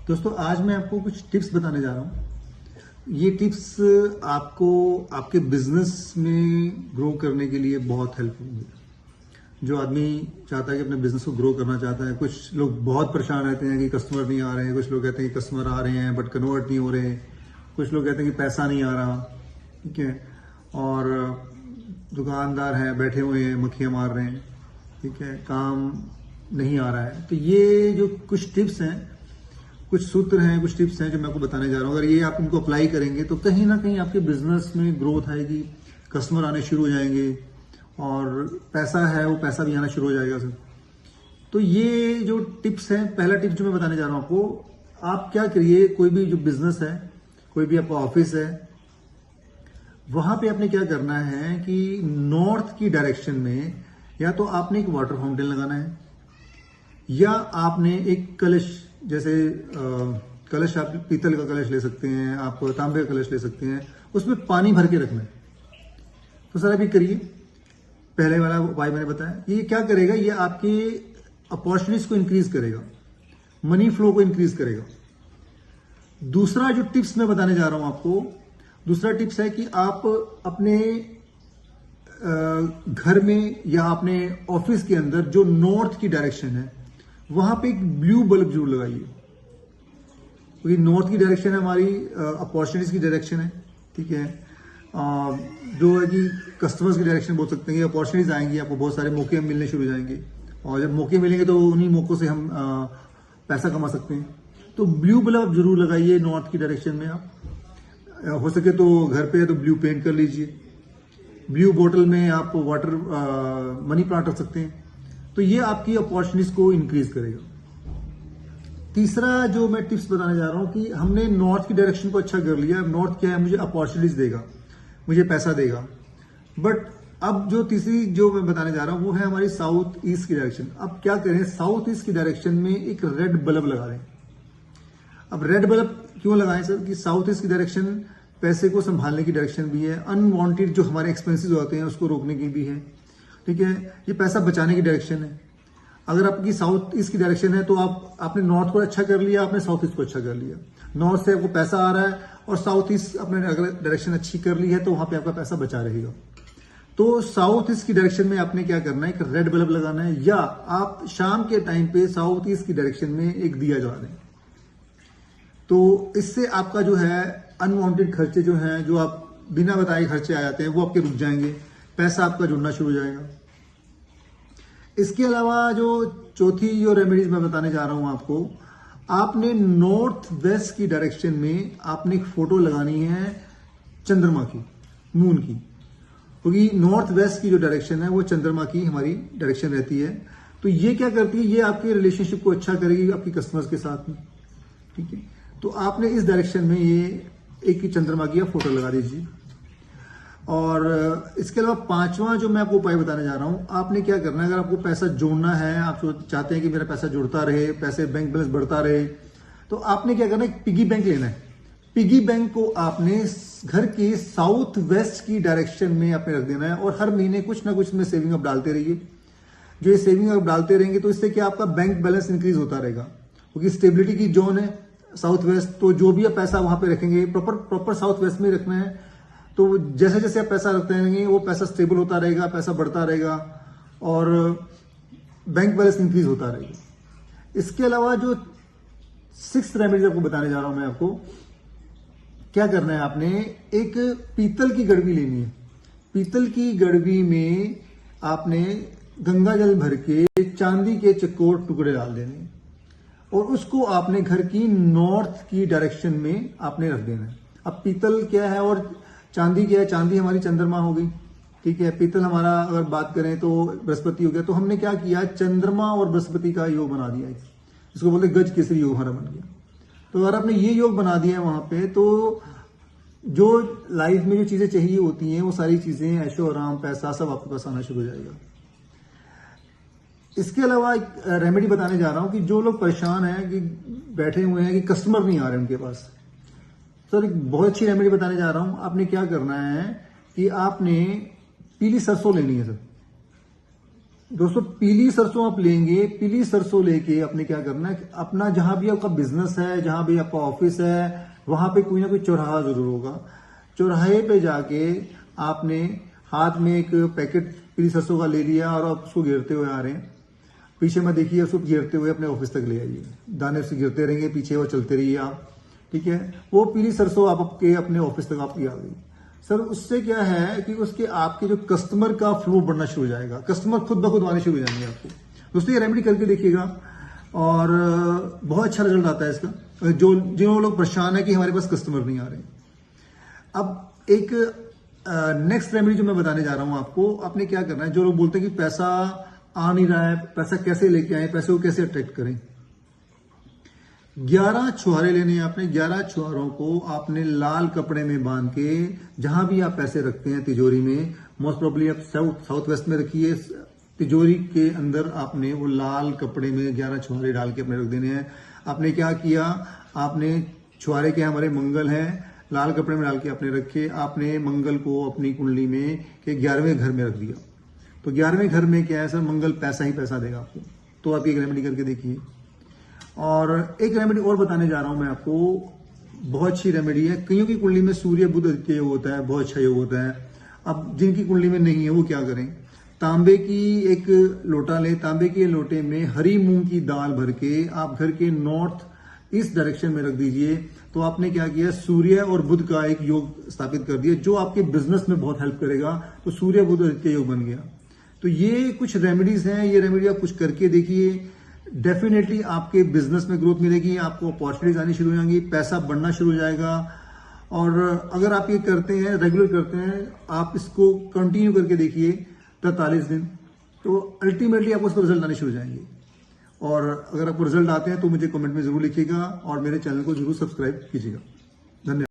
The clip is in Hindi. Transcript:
दोस्तों आज मैं आपको कुछ टिप्स बताने जा रहा हूँ। ये टिप्स आपको आपके बिजनेस में ग्रो करने के लिए बहुत हेल्प होंगे। जो आदमी चाहता है कि अपने बिजनेस को ग्रो करना चाहता है, कुछ लोग बहुत परेशान रहते हैं कि कस्टमर नहीं आ रहे हैं, कुछ लोग कहते हैं कि कस्टमर आ रहे हैं बट कन्वर्ट नहीं हो रहे हैं, कुछ लोग कहते हैं कि पैसा नहीं आ रहा, ठीक है, और दुकानदार हैं बैठे हुए हैं मक्खियाँ मार रहे हैं, ठीक है, काम नहीं आ रहा है। तो ये जो कुछ टिप्स हैं, कुछ सूत्र हैं, कुछ टिप्स हैं जो मैं आपको बताने जा रहा हूँ। अगर ये आप इनको अप्लाई करेंगे तो कहीं ना कहीं आपके बिजनेस में ग्रोथ आएगी, कस्टमर आने शुरू हो जाएंगे और पैसा है वो पैसा भी आना शुरू हो जाएगा सर। तो ये जो टिप्स हैं, पहला टिप जो मैं बताने जा रहा हूँ आपको, आप क्या करिए, कोई भी जो बिजनेस है, कोई भी आपका ऑफिस है, वहां पे आपने क्या करना है कि नॉर्थ की डायरेक्शन में या तो आपने एक वाटर फाउंटेन लगाना है या आपने एक कलश, जैसे कलश, आप पीतल का कलश ले सकते हैं, आप तांबे का कलश ले सकते हैं, उसमें पानी भर के रखना है। तो सर अभी करिए, पहले वाला उपाय मैंने बताया, ये क्या करेगा, ये आपके अपॉर्चुनिटीज को इंक्रीज करेगा, मनी फ्लो को इंक्रीज करेगा। दूसरा जो टिप्स मैं बताने जा रहा हूं आपको, दूसरा टिप्स है कि आप अपने घर में या अपने ऑफिस के अंदर जो नॉर्थ की डायरेक्शन है वहां पे एक ब्लू बल्ब जरूर लगाइए, क्योंकि नॉर्थ की डायरेक्शन है हमारी अपॉर्चुनिटीज की डायरेक्शन है, ठीक है, जो है कि कस्टमर्स की डायरेक्शन बोल सकते हैं कि अपॉर्चुनिटीज आएंगी, आपको बहुत सारे मौके मिलने शुरू हो जाएंगे और जब मौके मिलेंगे तो उन्हीं मौकों से हम पैसा कमा सकते हैं। तो ब्लू बल्ब जरूर लगाइए नॉर्थ की डायरेक्शन में। आप हो सके तो घर पे है तो ब्लू पेंट कर लीजिए, ब्लू बोतल में आप वाटर मनी प्लांट रख सकते हैं। तो ये आपकी अपॉर्चुनिटीज को इंक्रीज करेगा। तीसरा जो मैं टिप्स बताने जा रहा हूं कि हमने नॉर्थ की डायरेक्शन को अच्छा कर लिया, नॉर्थ क्या है, मुझे अपॉर्चुनिटीज देगा, मुझे पैसा देगा, बट अब जो तीसरी जो मैं बताने जा रहा हूं वो है हमारी साउथ ईस्ट की डायरेक्शन। अब क्या करें, साउथ ईस्ट की डायरेक्शन में एक रेड बल्ब लगा दें। अब रेड बल्ब क्यों लगाएं सर, कि साउथ ईस्ट की डायरेक्शन पैसे को संभालने की डायरेक्शन भी है, अनवांटेड जो हमारे एक्सपेंसेस होते हैं उसको रोकने की भी है, ठीक है, ये पैसा बचाने की डायरेक्शन है। अगर आपकी साउथ ईस्ट की डायरेक्शन है तो आपने नॉर्थ को अच्छा कर लिया, आपने साउथ ईस्ट को अच्छा कर लिया। नॉर्थ से आपको पैसा आ रहा है और साउथ ईस्ट आपने अगर डायरेक्शन अच्छी कर ली है तो वहां पे आपका पैसा बचा रहेगा। तो साउथ ईस्ट की डायरेक्शन में आपने क्या करना है, एक रेड बल्ब लगाना है, या आप शाम के टाइम पे साउथ ईस्ट की डायरेक्शन में एक दिया जला दें। तो इससे आपका जो है अनवांटेड खर्चे जो हैं, जो आप बिना बताए खर्चे आ जाते हैं, वो आपके रुक जाएंगे, पैसा आपका जुड़ना शुरू हो जाएगा। इसके अलावा जो चौथी जो रेमेडीज मैं बताने जा रहा हूं आपको, आपने नॉर्थ वेस्ट की डायरेक्शन में आपने एक फोटो लगानी है चंद्रमा की, मून की, क्योंकि नॉर्थ वेस्ट की जो डायरेक्शन है वो चंद्रमा की हमारी डायरेक्शन रहती है। तो ये क्या करती है, ये आपके रिलेशनशिप को अच्छा करेगी आपकी कस्टमर्स के साथ में, ठीक है। तो आपने इस डायरेक्शन में ये एक चंद्रमा की फोटो लगा दीजिए। और इसके अलावा पांचवा जो मैं आपको उपाय बताने जा रहा हूं, आपने क्या करना है, अगर आपको पैसा जोड़ना है, आप चाहते हैं कि मेरा पैसा जुड़ता रहे, पैसे बैंक बैलेंस बढ़ता रहे, तो आपने क्या करना है, एक पिगी बैंक लेना है। पिगी बैंक को आपने घर के साउथ वेस्ट की डायरेक्शन में आपने रख देना है और हर महीने कुछ ना कुछ में सेविंग आप डालते रहिए। जो ये सेविंग आप डालते रहेंगे तो इससे क्या आपका बैंक बैलेंस इंक्रीज होता रहेगा, क्योंकि स्टेबिलिटी की जोन है साउथ वेस्ट। तो जो भी आप पैसा वहां पे रखेंगे, प्रॉपर साउथ वेस्ट में रखना है, तो जैसे जैसे आप पैसा रखते रहेंगे वो पैसा स्टेबल होता रहेगा, पैसा बढ़ता रहेगा और बैंक बैलेंस इंक्रीज होता रहेगा। इसके अलावा जो 6th रेमेडी आपको बताने जा रहा हूं मैं आपको, क्या करना है, आपने एक पीतल की गड़वी लेनी है। पीतल की गड़वी में आपने गंगा जल भर के चांदी के चकोर टुकड़े डाल देने और उसको आपने घर की नॉर्थ की डायरेक्शन में आपने रख देना है। अब पीतल क्या है और चांदी क्या है, चांदी हमारी चंद्रमा हो गई, ठीक है, पीतल हमारा अगर बात करें तो बृहस्पति हो गया। तो हमने क्या किया, चंद्रमा और बृहस्पति का योग बना दिया, इसको बोलते गज केसरी योग हमारा बन गया। तो अगर आपने ये योग बना दिया है वहां पे, तो जो लाइफ में जो चीजें चाहिए होती हैं वो सारी चीजें, ऐशो आराम, पैसा, सब आपके पास आना शुरू हो जाएगा। इसके अलावा एक रेमेडी बताने जा रहा हूं कि जो लोग परेशान हैं, कि बैठे हुए हैं, कि कस्टमर नहीं आ रहे उनके पास, सर एक बहुत अच्छी रेमेडी बताने जा रहा हूं। आपने क्या करना है कि आपने पीली सरसों लेनी है सर, दोस्तों पीली सरसों आप लेंगे, पीली सरसों लेके आपने क्या करना है, अपना जहां भी आपका बिजनेस है, जहां भी आपका ऑफिस है, वहां पे कोई ना कोई चौराहा जरूर होगा। चौराहे पे जाके आपने हाथ में एक पैकेट पीली सरसों का ले लिया और आप उसको गिरते हुए आ रहे हैं, पीछे में देखिए उसको गिरते हुए अपने ऑफिस तक ले आइए, दाने से गिरते रहेंगे पीछे वो चलते रहिए आप, ठीक है। वो पीली सरसों आपके अपने ऑफिस तक आपकी आ गई। सर उससे क्या है कि उसके आपके जो कस्टमर का फ्लो बढ़ना शुरू हो जाएगा, कस्टमर खुद ब खुद आने शुरू हो जाएंगे आपको। दोस्तों ये रेमेडी करके देखिएगा और बहुत अच्छा रिजल्ट आता है इसका। जो लोग परेशान है कि हमारे पास कस्टमर नहीं आ रहे। अब एक नेक्स्ट रेमेडी जो मैं बताने जा रहा हूं आपको, आपने क्या करना है, जो लोग बोलते हैं कि पैसा आ नहीं रहा है, पैसा कैसे लेके आए, पैसे को कैसे अट्रैक्ट करें। 11 छुहारे लेने हैं आपने। 11 छुहारों को आपने लाल कपड़े में बांध के, जहां भी आप पैसे रखते हैं तिजोरी में, मोस्ट प्रोबेबली आप साउथ वेस्ट में रखिए, तिजोरी के अंदर आपने वो लाल कपड़े में 11 छुहारे डाल के अपने रख देने हैं। आपने क्या किया, आपने छुहारे के हमारे मंगल हैं, लाल कपड़े में डाल के आपने रखे, आपने मंगल को अपनी कुंडली में के 11वें घर में रख दिया। तो 11वें घर में क्या है सर, मंगल पैसा ही पैसा देगा आपको। तो आप एक रेमेडी करके देखिए। और एक रेमेडी और बताने जा रहा हूं मैं आपको, बहुत अच्छी रेमेडी है। कईयों की कुंडली में सूर्य बुध आदित्य योग होता है, बहुत अच्छा योग होता है। अब जिनकी कुंडली में नहीं है वो क्या करें, तांबे की एक लोटा ले, तांबे के लोटे में हरी मूंग की दाल भर के आप घर के नॉर्थ ईस्ट डायरेक्शन में रख दीजिए। तो आपने क्या किया, सूर्य और बुध का एक योग स्थापित कर दिया जो आपके बिजनेस में बहुत हेल्प करेगा। तो सूर्य बुध आदित्य योग बन गया। तो ये कुछ रेमेडीज हैं, ये रेमेडी आप कुछ करके देखिए, डेफिनेटली आपके बिजनेस में ग्रोथ मिलेगी, आपको अपॉर्चुनिटीज आनी शुरू हो जाएंगी, पैसा बढ़ना शुरू हो जाएगा। और अगर आप ये करते हैं, रेगुलर करते हैं, आप इसको कंटिन्यू करके देखिए 43 दिन, तो अल्टीमेटली आपको इसका रिजल्ट आने शुरू हो जाएंगे। और अगर आपको रिजल्ट आते हैं तो मुझे कमेंट में जरूर लिखिएगा और मेरे चैनल को जरूर सब्सक्राइब कीजिएगा। धन्यवाद।